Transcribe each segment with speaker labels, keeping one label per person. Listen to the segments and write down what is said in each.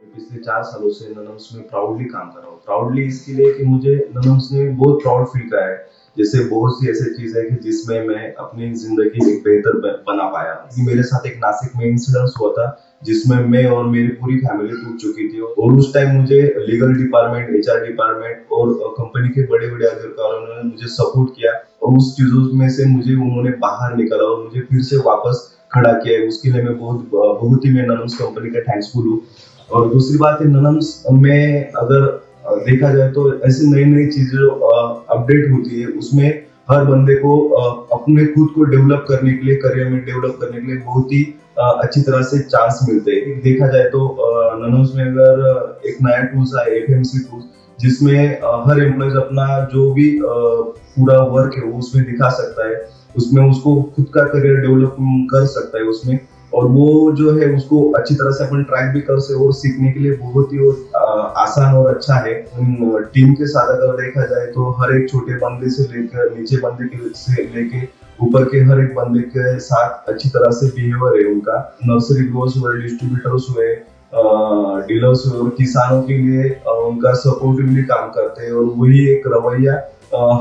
Speaker 1: पिछले 4 सालों से ननम्स में प्राउडली काम कर रहा हूँ। प्राउडली इसके लिए कि मुझे ननम्स ने बहुत प्राउड फील कराया है। जैसे बहुत सी ऐसी चीज़ है कि जिसमें मैं अपनी ज़िंदगी एक बेहतर बना पाया। मेरे साथ एक नासिक में इंसिडेंस हुआ था, जिसमें मैं और मेरी पूरी फैमिली टूट चुकी थी और उस टाइम मुझे लीगल डिपार्टमेंट, एचआर डिपार्टमेंट और कंपनी के बड़े-बड़े अधिकारियों ने मुझे सपोर्ट किया और उस चीज़ों में से मुझे उन्होंने बाहर निकाला और मुझे फिर से वापस खड़ा किया है। उसके लिए मैं बहुत ही मैं ननम्स कंपनी का थैंक्सफुल हूँ। और दूसरी बात है, ननम्स में अगर देखा जाए तो ऐसी नई-नई चीज़ें जो अपडेट होती है, उसमें हर बंदे को अपने खुद को डेवलप करने के लिए, करियर में डेवलप करने के लिए बहुत ही अच्छी तरह से चांस मिलते हैं। देखा जाए तो ननम्स में अगर एक नया टूल्स आया एफएमसी टूल्स, जिसमें हर एम्प्लॉइज अपना जो भी पूरा वर्क है वो उसमें दिखा सकता है। उसमें उसको खुद का करियर डेवलप कर सकता है उसमें, और वो जो है उसको अच्छी तरह से अपन ट्रैक भी कर सकते और सीखने के लिए बहुत ही आसान और अच्छा है। टीम के साथ अगर देखा जाए तो हर एक छोटे बंदे से लेकर नीचे बंदे से लेके ऊपर के हर एक बंदे के साथ अच्छी तरह से बिहेवियर है उनका। नर्सरी ग्रोवर्स हुए, डिस्ट्रीब्यूटर्स हुए, डीलर्स हुए और किसानों के लिए उनका सपोर्टिवली काम करते हैं, और वही एक रवैया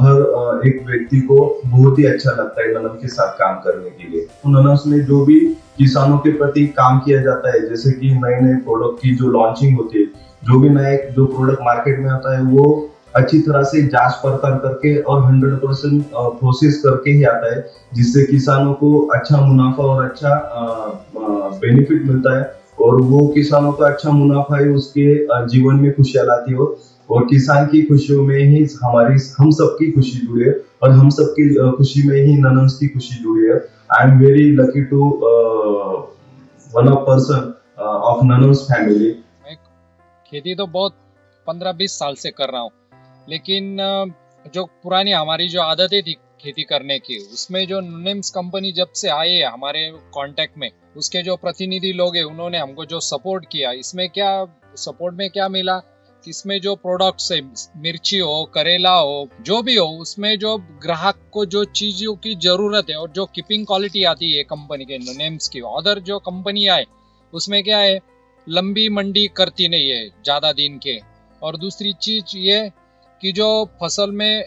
Speaker 1: हर एक व्यक्ति को बहुत ही अच्छा लगता है ननम के साथ काम करने के लिए। तो ननम्स में जो भी किसानों के प्रति काम किया जाता है, जैसे कि नए-नए प्रोडक्ट की जो लॉन्चिंग होती है, जो भी नया जो प्रोडक्ट मार्केट में आता है, वो अच्छी तरह से जांच पड़ताल करके और 100% प्रोसेस करके ही आता है, जिससे किसानों को अच्छा मुनाफा और अच्छा बेनिफिट मिलता है, और वो किसानों का अच्छा मुनाफा ही उसके जीवन में खुशियाँ लाती है, और किसान की खुशियों में ही हम सबकी खुशी जुड़ी है, और हम सबकी खुशी में ही ननम्स की खुशी जुड़ी है। I am very lucky to one of person of ननम्स फैमिली।
Speaker 2: मैं खेती तो बहुत 15-20 साल से कर रहा हूँ, लेकिन जो पुरानी हमारी जो आदतें थी खेती करने की, उसमें जो निम्स कंपनी जब से आई है हमारे कांटेक्ट में, उसके जो प्रतिनिधि लोग हैं उन्होंने हमको जो सपोर्ट किया, इसमें क्या सपोर्ट में क्या मिला, इसमें जो प्रोडक्ट्स है, मिर्ची हो, करेला हो, जो भी हो, उसमें जो ग्राहक को जो चीजों की जरूरत है और जो कीपिंग क्वालिटी आती है कंपनी के नेम्स की, अदर जो कंपनी आए उसमें क्या है, लंबी मंडी करती नहीं है ज्यादा दिन के। और दूसरी चीज ये कि जो फसल में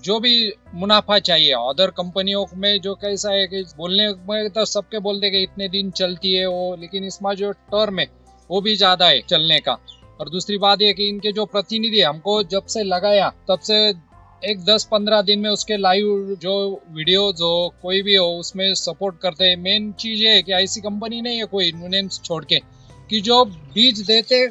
Speaker 2: जो भी मुनाफा चाहिए, अदर कंपनियों में जो कैसा है कि बोलने में तो सबके बोलते कि इतने दिन चलती है वो, लेकिन इसमें जो टर्म है वो भी ज्यादा है चलने का। और दूसरी बात ये कि इनके जो प्रतिनिधि हमको जब से लगाया तब से एक 10-15 दिन में उसके लाइव जो वीडियोज हो कोई भी हो उसमें सपोर्ट करते हैं। मेन चीज ये है कि ऐसी कंपनी नहीं है कोई नेम्स छोड़ के कि जो बीज देते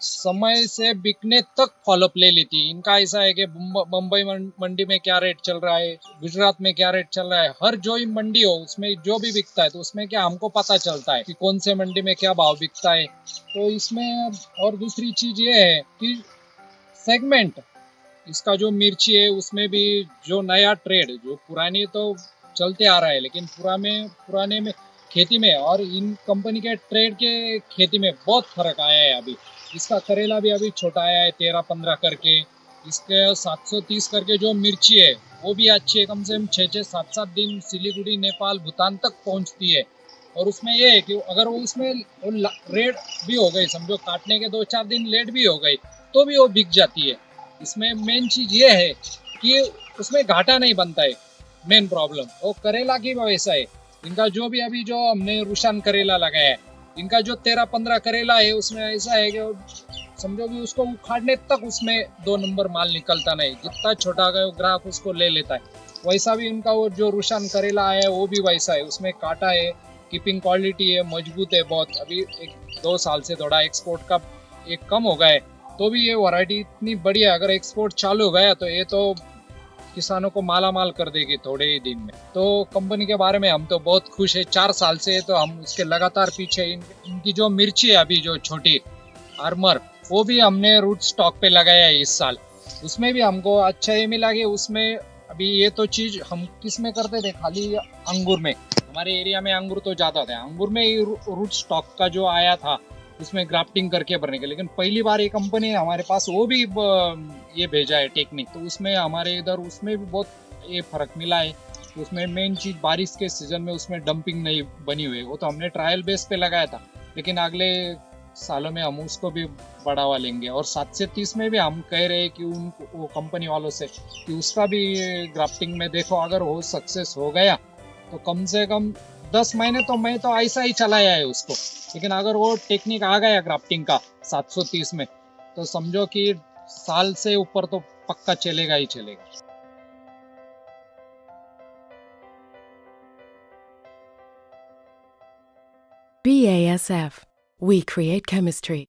Speaker 2: समय से बिकने तक फॉलोअप ले लेती है। इनका ऐसा है कि बम्बई मंडी में क्या रेट चल रहा है, गुजरात में क्या रेट चल रहा है, हर जो ही मंडी हो उसमें जो भी बिकता है तो उसमें क्या हमको पता चलता है कि कौन से मंडी में क्या भाव बिकता है। तो इसमें और दूसरी चीज ये है कि सेगमेंट इसका जो मिर्ची है उसमें भी जो नया ट्रेड जो पुरानी तो चलते आ रहा है, लेकिन पुराने में खेती में और इन कंपनी के ट्रेड के खेती में बहुत फर्क आया है अभी। इसका करेला भी अभी छोटा आया है 13-15 करके, इसके 730 करके जो मिर्ची है वो भी अच्छी है, कम से कम 6-7 दिन सिलीगुड़ी, नेपाल, भूटान तक पहुंचती है। और उसमें ये है कि अगर वो उसमें रेड भी हो गई, समझो काटने के 2-4 दिन लेट भी हो गई तो भी वो बिक जाती है। इसमें मेन चीज ये है कि उसमें घाटा नहीं बनता है, मेन प्रॉब्लम। और करेला की वैसा है, इनका जो भी अभी जो हमने रुशान करेला लगाया है, इनका जो 13-15 करेला है उसमें ऐसा है कि समझो भी उसको उखाड़ने तक उसमें 2 नंबर माल निकलता नहीं, जितना छोटा गया ग्राहक उसको ले लेता है। वैसा भी उनका वो जो रुशान करेला है वो भी वैसा है, उसमें काटा है, कीपिंग क्वालिटी है, मजबूत है बहुत। अभी 1-2 साल से थोड़ा एक्सपोर्ट का एक कम हो गया है, तो भी ये वैरायटी इतनी बढ़िया, अगर एक्सपोर्ट चालू हो गया तो ये तो किसानों को माला माल कर देगी थोड़े ही दिन में। तो कंपनी के बारे में हम तो बहुत खुश है, 4 साल से तो हम उसके लगातार पीछे। इनकी जो मिर्ची है अभी जो छोटी आर्मर, वो भी हमने रूट स्टॉक पे लगाया है इस साल, उसमें भी हमको अच्छा ये मिला कि उसमें अभी ये तो चीज हम किस में करते थे, खाली अंगूर में, हमारे एरिया में अंगूर तो ज्यादा थे, अंगूर में रूट स्टॉक का जो आया था उसमें ग्राफ्टिंग करके भरने के, लेकिन पहली बार ये कंपनी हमारे पास वो भी ये भेजा है टेक्निक, तो उसमें हमारे इधर उसमें भी बहुत ये फर्क मिला है। उसमें मेन चीज बारिश के सीजन में उसमें डंपिंग नहीं बनी हुई, वो तो हमने ट्रायल बेस पे लगाया था, लेकिन अगले सालों में हम उसको भी बढ़ावा लेंगे। और 730 में भी हम कह रहे हैं कि उन वो कंपनी वालों से कि उसका भी ग्राफ्टिंग में देखो, अगर वो सक्सेस हो गया तो कम से कम 10 महीने तो मैं तो ऐसा ही चलाया है उसको, लेकिन अगर वो टेक्निक आ गया ग्राफ्टिंग का 730 में, तो समझो कि साल से ऊपर तो पक्का चलेगा ही चलेगा।
Speaker 3: BASF. We create chemistry.